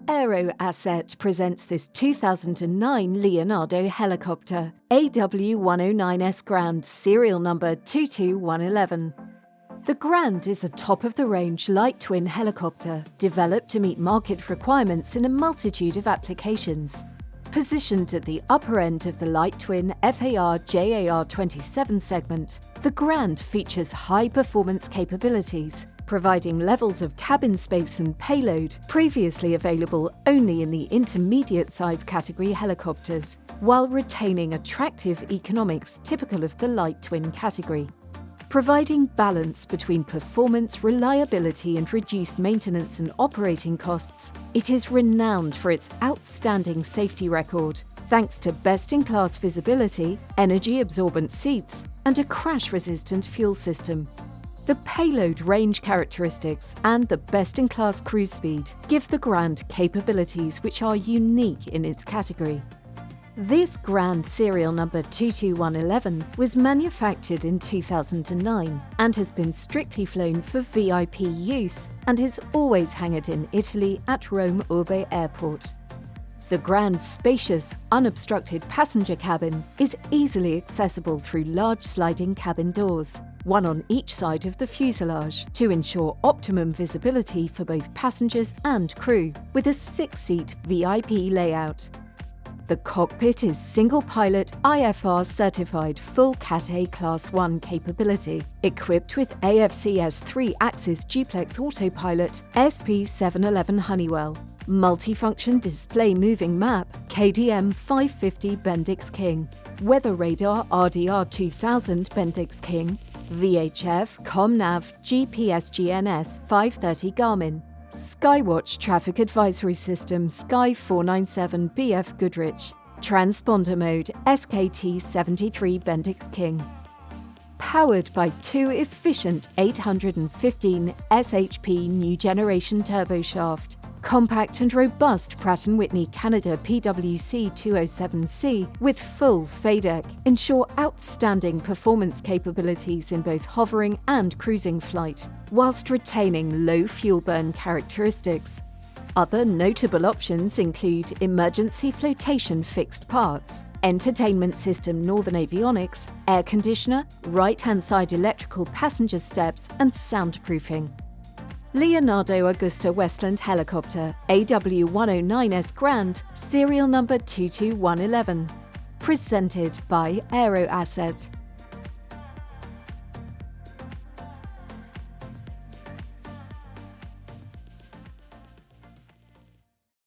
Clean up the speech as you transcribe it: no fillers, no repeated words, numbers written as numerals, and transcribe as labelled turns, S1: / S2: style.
S1: Aero Asset presents this 2009 Leonardo helicopter, AW109S Grand, serial number 22111. The Grand is a top-of-the-range light twin helicopter developed to meet market requirements in a multitude of applications. Positioned at the upper end of the light twin FAR-JAR 27 segment, the Grand features high-performance capabilities, providing levels of cabin space and payload previously available only in the intermediate size category helicopters, while retaining attractive economics typical of the light twin category. Providing balance between performance, reliability and reduced maintenance and operating costs, it is renowned for its outstanding safety record, thanks to best-in-class visibility, energy-absorbent seats, and a crash-resistant fuel system. The payload range characteristics and the best-in-class cruise speed give the Grand capabilities which are unique in its category. This Grand serial number 22111 was manufactured in 2009 and has been strictly flown for VIP use and is always hangared in Italy at Rome Urbe Airport. The Grand's spacious, unobstructed passenger cabin is easily accessible through large sliding cabin doors, one on each side of the fuselage, to ensure optimum visibility for both passengers and crew, with a 6-seat VIP layout. The cockpit is single-pilot IFR certified full Cat A Class 1 capability, equipped with AFCS 3-axis duplex autopilot SP711 Honeywell, multifunction display moving map KDM 550 Bendix King, weather radar RDR 2000 Bendix King, VHF ComNav GPS GNS 530 Garmin, Skywatch Traffic Advisory System Sky 497 BF Goodrich, Transponder Mode SKT 73 Bendix King. Powered by two efficient 815 SHP new generation turboshaft, compact and robust Pratt & Whitney Canada PWC 207C with full FADEC ensure outstanding performance capabilities in both hovering and cruising flight, whilst retaining low fuel burn characteristics. Other notable options include emergency flotation fixed parts, entertainment system Northern Avionics, air conditioner, right-hand side electrical passenger steps and soundproofing. Leonardo Agusta Westland Helicopter AW109S Grand, serial number 22111. Presented by Aero Asset.